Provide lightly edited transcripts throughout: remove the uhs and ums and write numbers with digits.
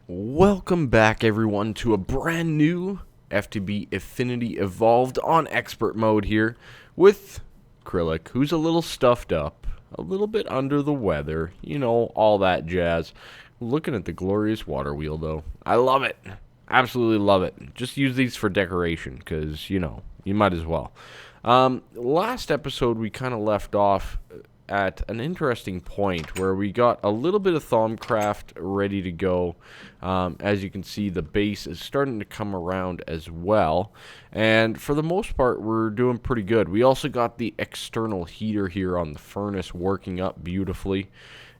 Welcome back, everyone, to a brand new FTB Infinity Evolved on expert mode here with Kryllyk, who's a little stuffed up, a little bit under the weather, you know, all that jazz. Looking at the glorious water wheel, though. I love it. Absolutely love it. Just use these for decoration, because, you know, you might as well. Last episode, we kind of left off at an interesting point where we got a little bit of Thaumcraft ready to go. As you can see, the base is starting to come around as well, and for the most part we're doing pretty good. We also got the external heater here on the furnace working up beautifully,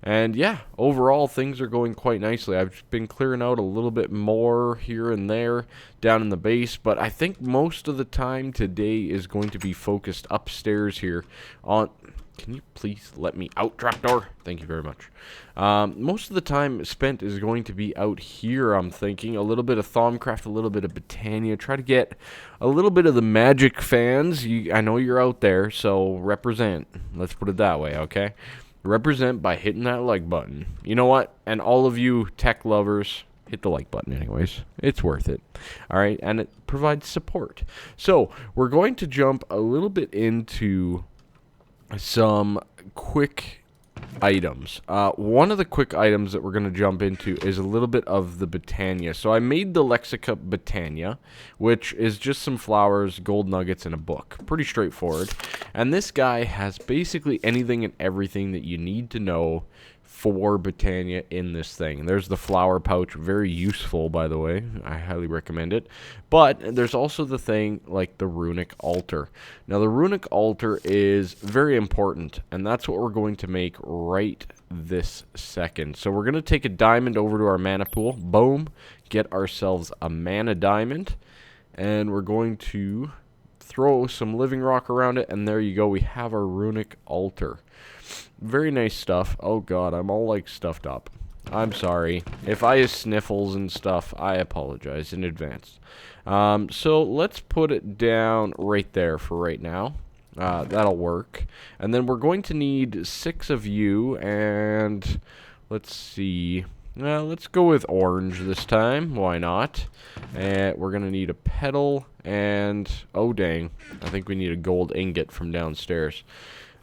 and yeah, overall things are going quite nicely. I've been clearing out a little bit more here and there down in the base, but I think most of the time today is going to be focused upstairs here on... Can you please let me out, trapdoor? Thank you very much. Most of the time spent is going to be out here, I'm thinking. A little bit of Thaumcraft, a little bit of Botania. Try to get a little bit of the magic fans. I know you're out there, so represent. Let's put it that way, okay? Represent by hitting that like button. You know what? And all of you tech lovers, hit the like button anyways. It's worth it. All right? And it provides support. So we're going to jump a little bit into some quick items. One of the quick items that we're going to jump into is a little bit of the Botania. So I made the Lexica Botania, which is just some flowers, gold nuggets, and a book. Pretty straightforward. And this guy has basically anything and everything that you need to know for Botania in this thing. There's the flower pouch, very useful, by the way. I highly recommend it. But there's also the thing like the Runic altar. Now, the Runic altar is very important, and that's what we're going to make right this second. So we're going to take a diamond over to our mana pool. Boom. Get ourselves a mana diamond. And we're going to throw some living rock around it, and there you go. We have our Runic altar. Very nice stuff. Oh god, I'm all like stuffed up. I'm sorry. If I have sniffles and stuff, I apologize in advance. So let's put it down right there for right now. That'll work. And then we're going to need 6 of you, and let's see. Let's go with orange this time. Why not? And we're going to need a petal, and oh dang, I think we need a gold ingot from downstairs.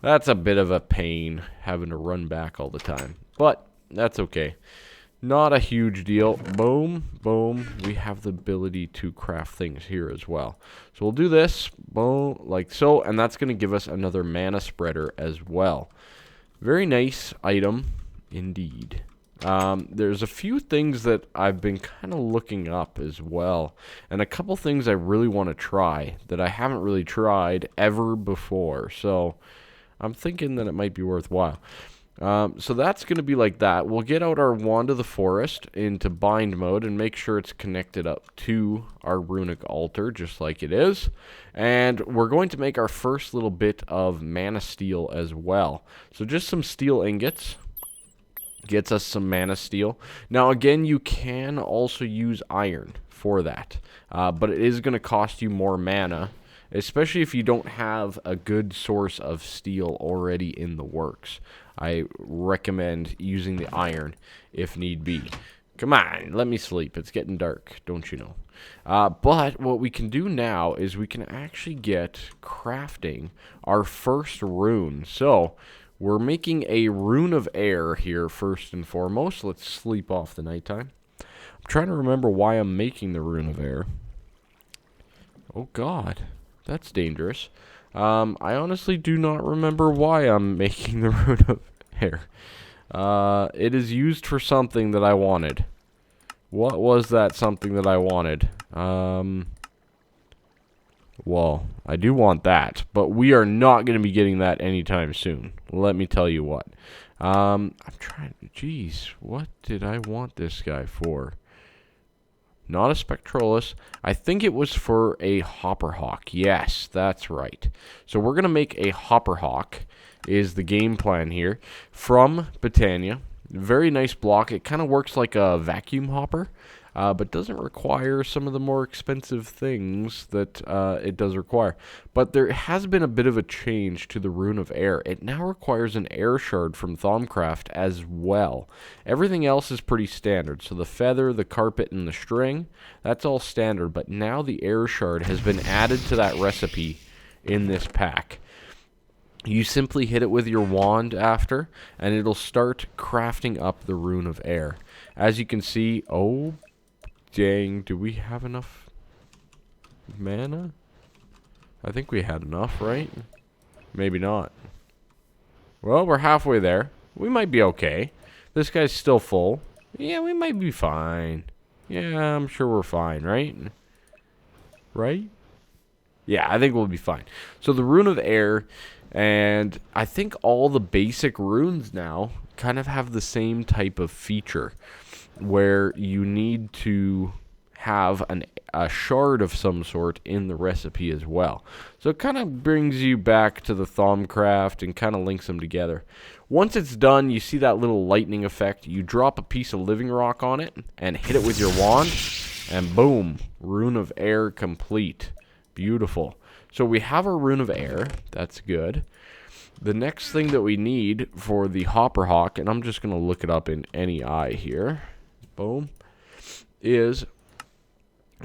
That's a bit of a pain, having to run back all the time. But that's okay. Not a huge deal. Boom, boom. We have the ability to craft things here as well. So we'll do this, boom, like so, and that's going to give us another mana spreader as well. Very nice item indeed. There's a few things that I've been kind of looking up as well, and a couple things I really want to try that I haven't really tried ever before. So I'm thinking that it might be worthwhile. So that's going to be like that. We'll get out our Wand of the Forest into bind mode and make sure it's connected up to our Runic altar, just like it is. And we're going to make our first little bit of mana steel as well. So just some steel ingots. Gets us some mana steel. Now, again, you can also use iron for that. But it is going to cost you more mana, especially if you don't have a good source of steel already in the works. I recommend using the iron if need be. Come on, let me sleep. It's getting dark, don't you know? But what we can do now is we can actually get crafting our first rune. So we're making a rune of air here first and foremost. Let's sleep off the nighttime. I'm trying to remember why I'm making the rune of air. Oh god. That's dangerous. I honestly do not remember why I'm making the rune of air. It is used for something that I wanted. What was that something that I wanted? Well, I do want that, but we are not going to be getting that anytime soon. Let me tell you what. I'm trying... Jeez, what did I want this guy for? Not a Spectrolus. I think it was for a Hopperhawk. Yes, that's right. So we're going to make a Hopperhawk, is the game plan here, from Botania. Very nice block. It kind of works like a vacuum hopper. but doesn't require some of the more expensive things that it does require. But there has been a bit of a change to the Rune of Air. It now requires an air shard from Thaumcraft as well. Everything else is pretty standard. So the feather, the carpet, and the string, that's all standard. But now the air shard has been added to that recipe in this pack. You simply hit it with your wand after, and it'll start crafting up the Rune of Air. As you can see, oh, dang, do we have enough mana? I think we had enough, right? Maybe not. Well, we're halfway there. We might be okay. This guy's still full. Yeah, we might be fine. Yeah, I'm sure we're fine, right? Right? Yeah, I think we'll be fine. So the Rune of Air, and I think all the basic runes now kind of have the same type of feature, where you need to have a shard of some sort in the recipe as well. So it kind of brings you back to the Thaumcraft and kind of links them together. Once it's done, you see that little lightning effect. You drop a piece of living rock on it and hit it with your wand, and boom, Rune of Air complete. Beautiful. So we have our Rune of Air. That's good. The next thing that we need for the Hopper Hawk, and I'm just going to look it up in any eye here, boom, is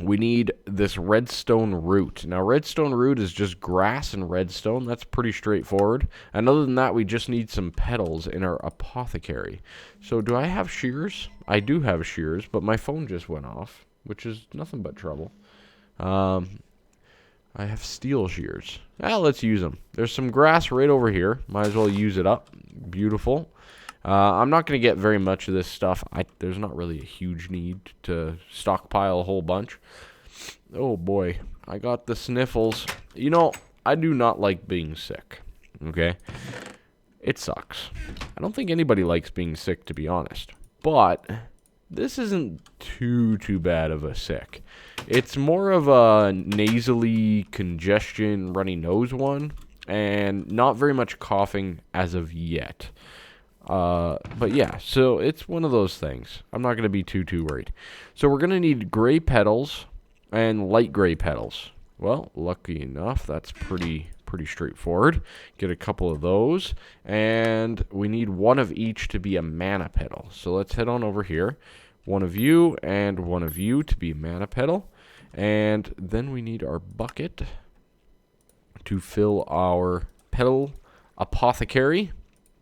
we need this redstone root. Now, redstone root is just grass and redstone. That's pretty straightforward. And other than that, we just need some petals in our apothecary. So do I have shears? I do have shears, but my phone just went off, which is nothing but trouble. I have steel shears. Let's use them. There's some grass right over here. Might as well use it up. Beautiful. I'm not going to get very much of this stuff. There's not really a huge need to stockpile a whole bunch. Oh boy, I got the sniffles. You know, I do not like being sick. Okay? It sucks. I don't think anybody likes being sick, to be honest. But this isn't too bad of a sick. It's more of a nasally congestion, runny nose one, and not very much coughing as of yet. But yeah, so it's one of those things. I'm not going to be too worried. So we're going to need gray petals and light gray petals. Well, lucky enough, that's pretty straightforward. Get a couple of those, and we need one of each to be a mana petal. So let's head on over here. One of you and one of you to be mana petal. And then we need our bucket to fill our petal apothecary.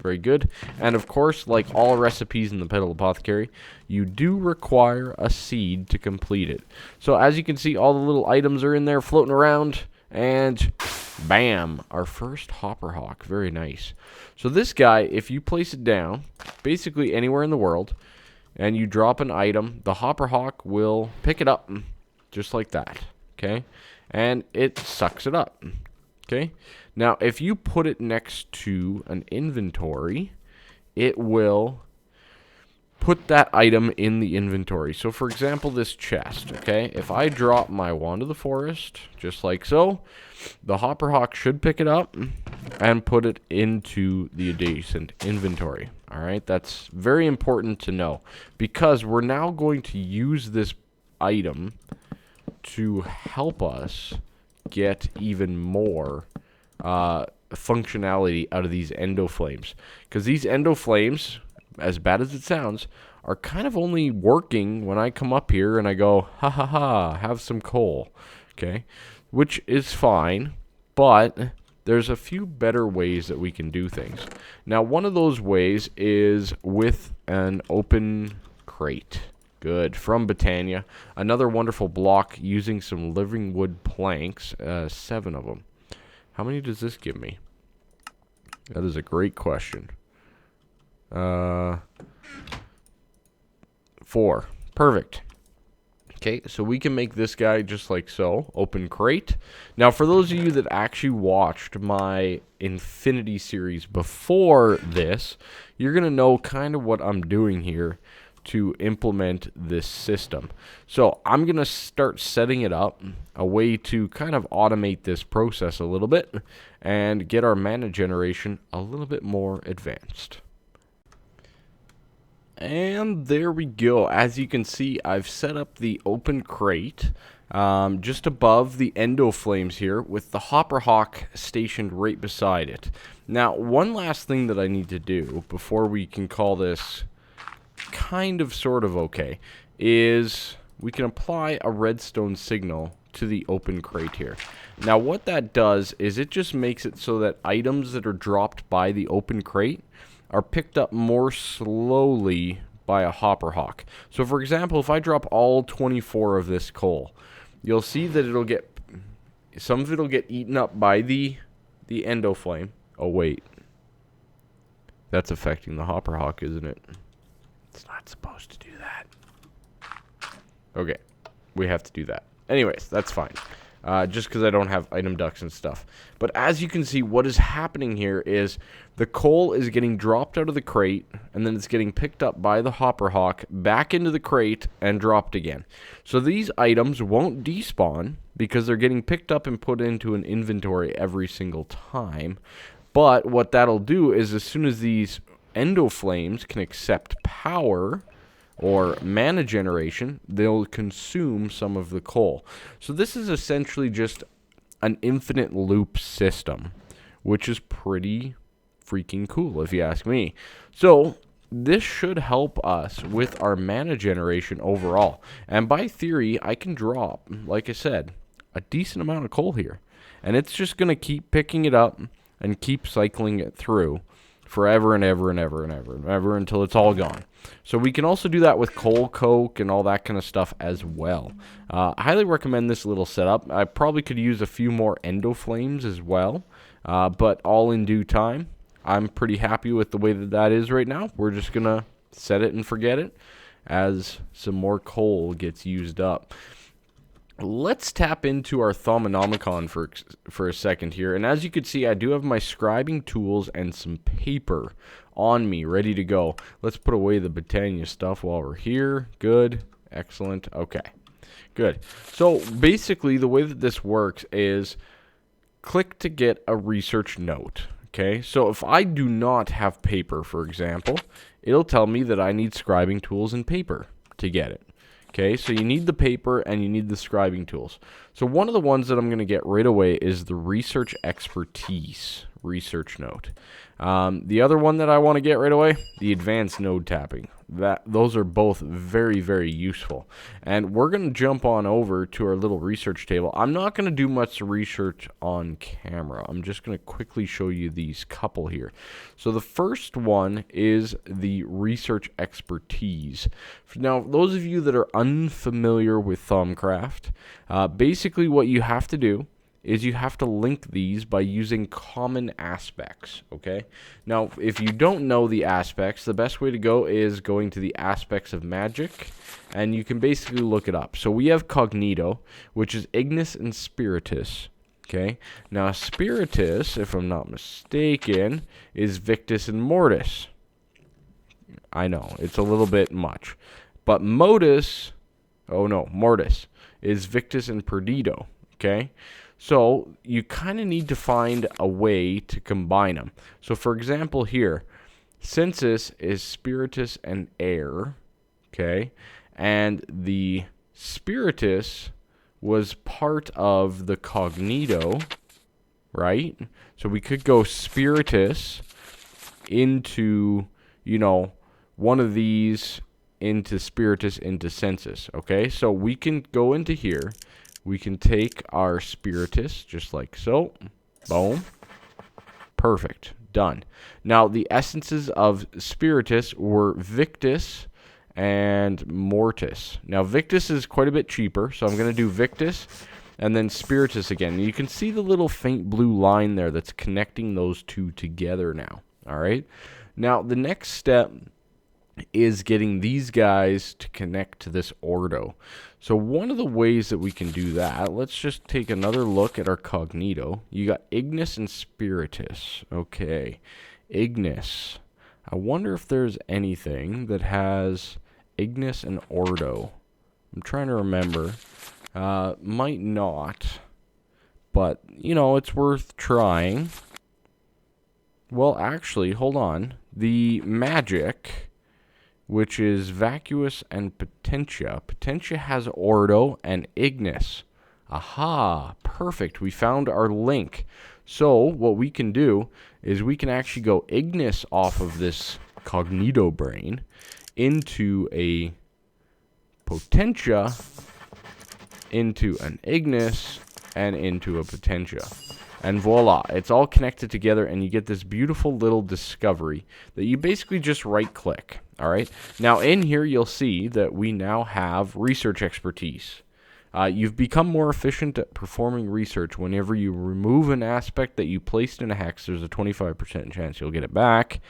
Very good. And of course, like all recipes in the petal apothecary, you do require a seed to complete it. So as you can see, all the little items are in there floating around. And bam, our first Hopper Hawk. Very nice. So this guy, if you place it down, basically anywhere in the world, and you drop an item, the Hopper Hawk will pick it up just like that, okay? And it sucks it up, okay? Now, if you put it next to an inventory, it will put that item in the inventory. So, for example, this chest, okay? If I drop my Wand of the Forest, just like so, the Hopper Hawk should pick it up and put it into the adjacent inventory. All right, that's very important to know, because we're now going to use this item to help us get even more functionality out of these Endoflames. Because these Endoflames, as bad as it sounds, are kind of only working when I come up here and I go, ha ha ha, have some coal, okay? Which is fine, but there's a few better ways that we can do things. Now, one of those ways is with an open crate. Good. From Botania. Another wonderful block using some living wood planks. 7 of them. How many does this give me? That is a great question. 4. Perfect. Okay, so we can make this guy just like so. Open crate. Now, for those of you that actually watched my Infinity series before this, you're going to know kind of what I'm doing here to implement this system. So I'm going to start setting it up, a way to kind of automate this process a little bit and get our mana generation a little bit more advanced. And there we go. As you can see, I've set up the open crate just above the Endoflames here with the Hopper Hawk stationed right beside it. Now, one last thing that I need to do before we can call this kind of sort of okay is we can apply a redstone signal to the open crate here. Now, what that does is it just makes it so that items that are dropped by the open crate are picked up more slowly by a Hopper Hawk. So, for example, if I drop all 24 of this coal, you'll see that it'll get, some of it'll get eaten up by the Endoflame. Oh, wait. That's affecting the Hopper Hawk, isn't it? It's not supposed to do that. Okay, we have to do that. Anyways, that's fine. Just because I don't have item ducks and stuff. But as you can see, what is happening here is the coal is getting dropped out of the crate, and then it's getting picked up by the Hopper Hawk back into the crate and dropped again. So these items won't despawn because they're getting picked up and put into an inventory every single time. But what that'll do is as soon as these Endoflames can accept power or mana generation, they'll consume some of the coal. So this is essentially just an infinite loop system, which is pretty freaking cool if you ask me. So this should help us with our mana generation overall. And by theory, I can drop, like I said, a decent amount of coal here. And it's just going to keep picking it up and keep cycling it through forever and ever and ever and ever and ever until it's all gone. So we can also do that with coal coke and all that kind of stuff as well. I highly recommend this little setup. I probably could use a few more Endoflames as well, but all in due time. I'm pretty happy with the way that that is right now. We're just going to set it and forget it as some more coal gets used up. Let's tap into our Thaumanomicon for a second here. And as you can see, I do have my scribing tools and some paper on me, ready to go. Let's put away the Botania stuff while we're here. Good. Excellent. Okay. Good. So basically, the way that this works is click to get a research note. Okay. So if I do not have paper, for example, it'll tell me that I need scribing tools and paper to get it. Okay, so you need the paper and you need the scribing tools. So one of the ones that I'm going to get right away is the research expertise research note. The other one that I want to get right away, the advanced node tapping. Those are both very, very useful. And we're going to jump on over to our little research table. I'm not going to do much research on camera. I'm just going to quickly show you these couple here. So the first one is the research expertise. Now, those of you that are unfamiliar with Thaumcraft, basically what you have to do is you have to link these by using common aspects, okay? Now, if you don't know the aspects, the best way to go is going to the aspects of magic, and you can basically look it up. So we have Cognito, which is Ignis and Spiritus, okay? Now, Spiritus, if I'm not mistaken, is Victus and Mortis. I know, it's a little bit much. But Mortis is Victus and Perdido, okay? So you kind of need to find a way to combine them. So for example here, Sensus is Spiritus and Air, okay? And the Spiritus was part of the Cognito, right? So we could go Spiritus into, one of these into Spiritus into Sensus, okay? So we can go into here. We can take our Spiritus, just like so. Boom. Perfect. Done. Now, the essences of Spiritus were Victus and Mortis. Now, Victus is quite a bit cheaper, so I'm going to do Victus and then Spiritus again. You can see the little faint blue line there that's connecting those two together now. All right? Now, the next step is getting these guys to connect to this Ordo. So one of the ways that we can do that, let's just take another look at our Cognito. You got Ignis and Spiritus. Okay, Ignis. I wonder if there's anything that has Ignis and Ordo. I'm trying to remember. Might not. But, it's worth trying. Well, actually, hold on. The magic which is vacuous and potentia. Potentia has ordo and ignis. Aha, perfect. We found our link. So what we can do is we can actually go ignis off of this cognito brain into a potentia, into an ignis, and into a potentia. And voila, it's all connected together, and you get this beautiful little discovery that you basically just right-click. All right. Now in here, you'll see that we now have research expertise. You've become more efficient at performing research. Whenever you remove an aspect that you placed in a hex, there's a 25% chance you'll get it back.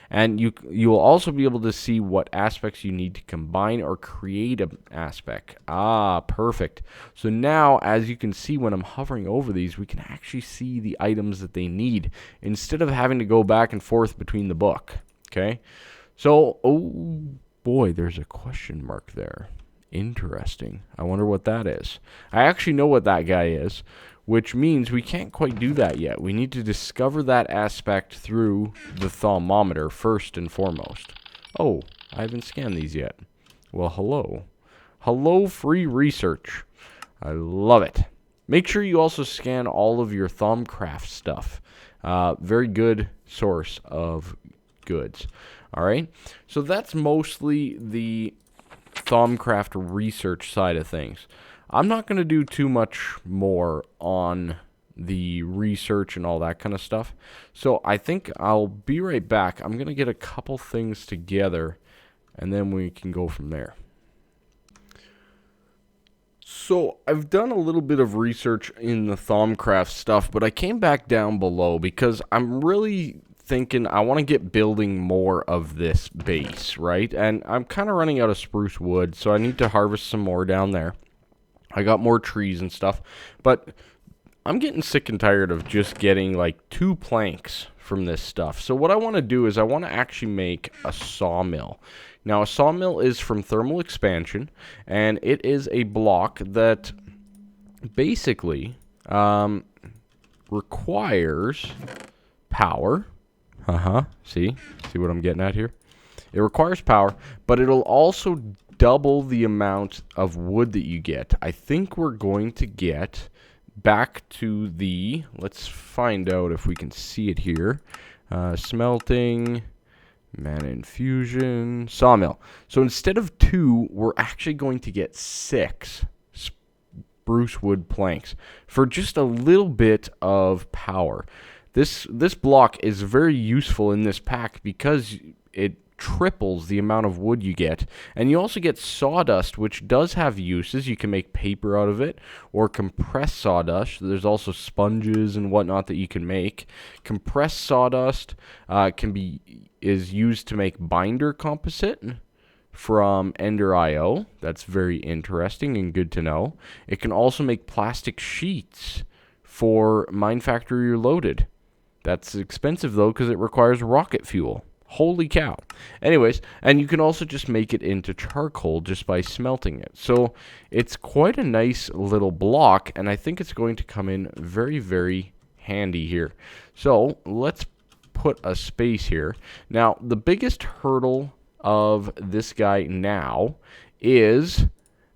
And you will also be able to see what aspects you need to combine or create an aspect. Ah, perfect. So now, as you can see when I'm hovering over these, we can actually see the items that they need instead of having to go back and forth between the book. Okay? So, oh boy, there's a question mark there. Interesting. I wonder what that is. I actually know what that guy is, which means we can't quite do that yet. We need to discover that aspect through the thermometer first and foremost. Oh, I haven't scanned these yet. Well, hello. Hello, free research. I love it. Make sure you also scan all of your Thaumcraft stuff. Very good source of goods. All right. So that's mostly the Thaumcraft research side of things. I'm not going to do too much more on the research and all that kind of stuff. So I think I'll be right back. I'm going to get a couple things together, and then we can go from there. So I've done a little bit of research in the Thaumcraft stuff, but I came back down below because I'm really thinking I want to get building more of this base, right? And I'm kind of running out of spruce wood, so I need to harvest some more down there. I got more trees and stuff, but I'm getting sick and tired of just getting like 2 planks from this stuff. So what I want to do is I want to actually make a sawmill. Now, a sawmill is from thermal expansion, and it is a block that basically requires power. See what I'm getting at here? It requires power, but it'll also double the amount of wood that you get. I think we're going to get back to the, let's find out if we can see it here. Smelting, mana infusion, sawmill. So instead of 2, we're actually going to get 6 spruce wood planks for just a little bit of power. This block is very useful in this pack because it triples the amount of wood you get. And you also get sawdust, which does have uses. You can make paper out of it or compressed sawdust. There's also sponges and whatnot that you can make. Compressed sawdust is used to make binder composite from Ender.io. That's very interesting and good to know. It can also make plastic sheets for Mine Factory Reloaded. That's expensive, though, because it requires rocket fuel. Holy cow. Anyways, and you can also just make it into charcoal just by smelting it. So it's quite a nice little block, and I think it's going to come in very, very handy here. So let's put a space here. Now, the biggest hurdle of this guy now is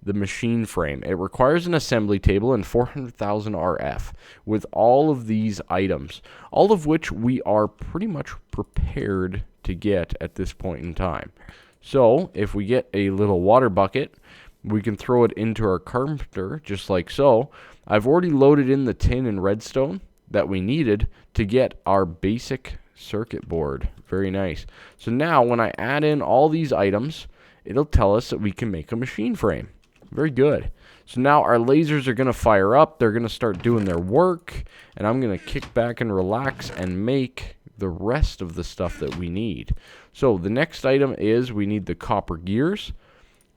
the machine frame. It requires an assembly table and 400,000 RF with all of these items, all of which we are pretty much prepared to get at this point in time. So if we get a little water bucket, we can throw it into our carpenter just like so. I've already loaded in the tin and redstone that we needed to get our basic circuit board. Very nice. So now when I add in all these items, it'll tell us that we can make a machine frame. Very good. So now our lasers are going to fire up. They're going to start doing their work. And I'm going to kick back and relax and make the rest of the stuff that we need. So the next item is we need the copper gears.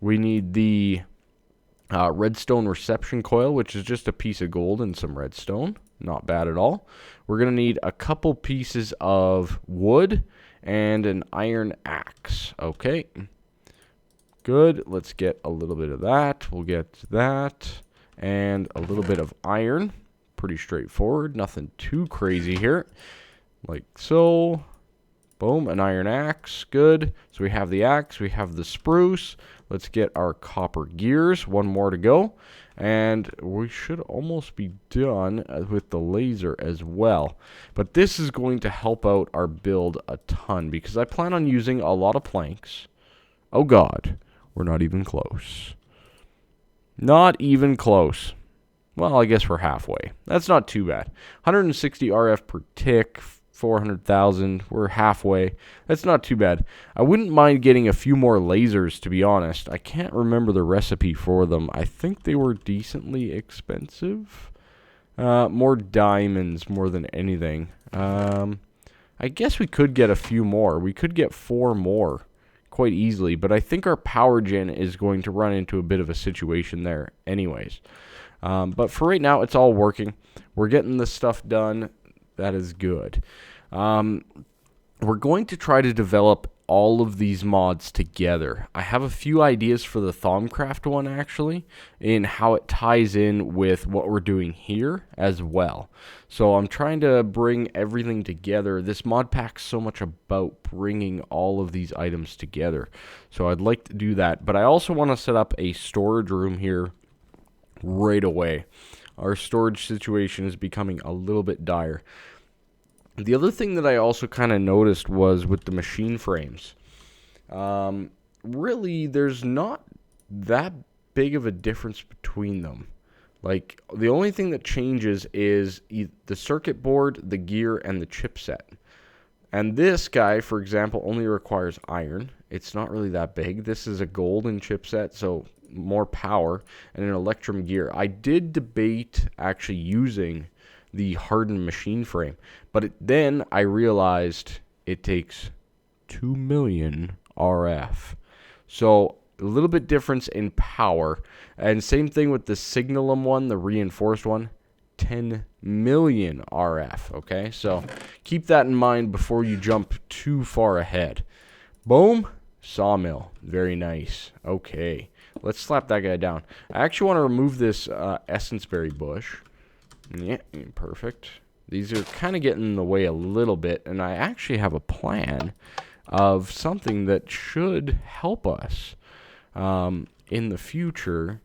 We need the redstone reception coil, which is just a piece of gold and some redstone. Not bad at all. We're going to need a couple pieces of wood and an iron axe. Okay. Good. Let's get a little bit of that. We'll get that and a little bit of iron. Pretty straightforward. Nothing too crazy here. Like so. Boom, an iron axe, good. So we have the axe, we have the spruce. Let's get our copper gears, one more to go. And we should almost be done with the laser as well. But this is going to help out our build a ton because I plan on using a lot of planks. Oh god, we're not even close. Not even close. Well, I guess we're halfway. That's not too bad. 160 RF per tick, 400,000. We're halfway. That's not too bad. I wouldn't mind getting a few more lasers, to be honest. I can't remember the recipe for them. I think they were decently expensive. More diamonds more than anything. I guess we could get a few more. We could get 4 more quite easily, but I think our power gen is going to run into a bit of a situation there anyways. But for right now, it's all working. We're getting this stuff done. That is good. We're going to try to develop all of these mods together. I have a few ideas for the Thaumcraft one, actually, in how it ties in with what we're doing here as well. So I'm trying to bring everything together. This mod pack's so much about bringing all of these items together. So I'd like to do that. But I also want to set up a storage room here right away. Our storage situation is becoming a little bit dire. The other thing that I also kind of noticed was with the machine frames. Really, there's not that big of a difference between them. Like, the only thing that changes is the circuit board, the gear, and the chipset. And this guy, for example, only requires iron. It's not really that big. This is a golden chipset, so more power, and an electrum gear. I did debate actually using the hardened machine frame, but then I realized it takes 2 million RF. So a little bit difference in power, and same thing with the Signalum one, the reinforced one, 10 million RF. Okay, so keep that in mind before you jump too far ahead. Boom, Sawmill, very nice. Okay, let's slap that guy down. I actually want to remove this essence berry bush. Yeah, perfect. These are kind of getting in the way a little bit, and I actually have a plan of something that should help us in the future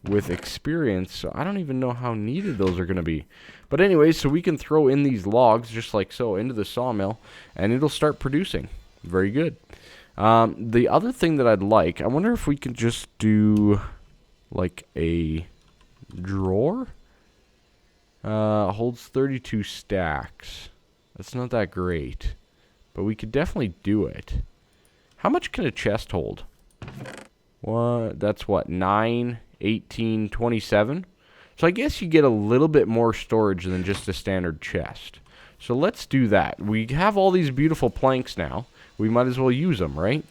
with experience. So I don't even know how needed those are going to be. But anyways, so we can throw in these logs just like so into the sawmill, and it'll start producing. Very good. The other thing that I'd like, I wonder if we could just do like a drawer. Holds 32 stacks. That's not that great, but we could definitely do it. How much can a chest hold? That's what, 9, 18, 27? So I guess you get a little bit more storage than just a standard chest. So let's do that. We have all these beautiful planks now. We might as well use them, right?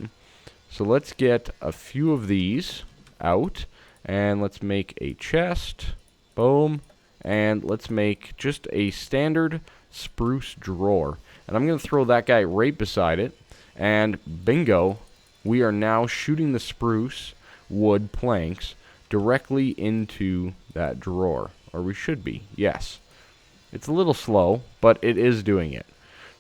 So let's get a few of these out, and let's make a chest. Boom. And let's make just a standard spruce drawer. And I'm going to throw that guy right beside it. And bingo, we are now shooting the spruce wood planks directly into that drawer. Or we should be, yes. It's a little slow, but it is doing it.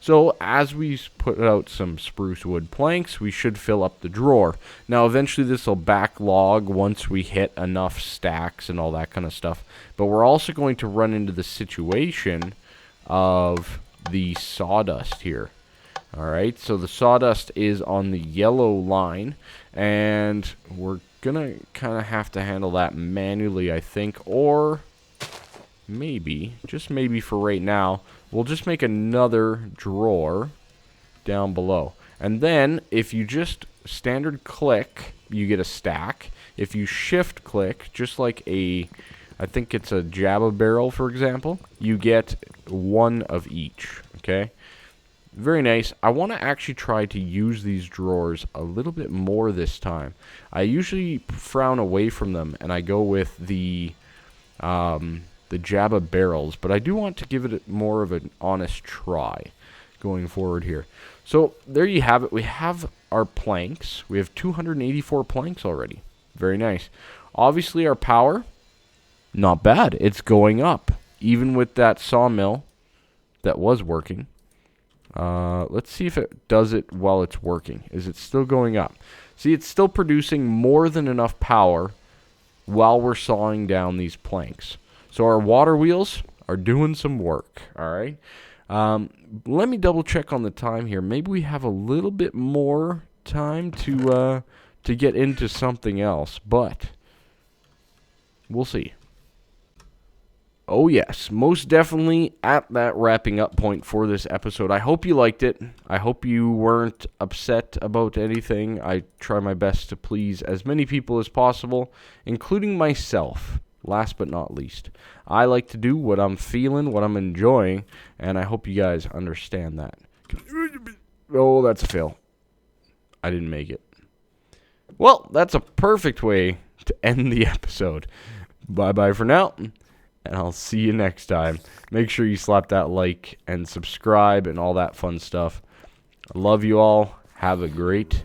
So as we put out some spruce wood planks, we should fill up the drawer. Now eventually this will backlog once we hit enough stacks and all that kind of stuff. But we're also going to run into the situation of the sawdust here. Alright, so the sawdust is on the yellow line, and we're going to kind of have to handle that manually, I think, or maybe, just maybe for right now, we'll just make another drawer down below. And then, if you just standard click, you get a stack. If you shift click, just like a, I think it's a Jabba barrel, for example, you get one of each, okay? Very nice. I want to actually try to use these drawers a little bit more this time. I usually frown away from them, and I go with the Jabba barrels, but I do want to give it more of an honest try going forward here. So there you have it. We have our planks. We have 284 planks already. Very nice. Obviously our power, not bad. It's going up, even with that sawmill that was working. Let's see if it does it while it's working. Is it still going up? See, it's still producing more than enough power while we're sawing down these planks. So our water wheels are doing some work, all right? Let me double check on the time here. Maybe we have a little bit more time to get into something else, but we'll see. Oh yes, most definitely at that wrapping up point for this episode. I hope you liked it. I hope you weren't upset about anything. I try my best to please as many people as possible, including myself, last but not least. I like to do what I'm feeling, what I'm enjoying, and I hope you guys understand that. Oh, that's a fail. I didn't make it. Well, that's a perfect way to end the episode. Bye-bye for now. And I'll see you next time. Make sure you slap that like and subscribe and all that fun stuff. I love you all. Have a great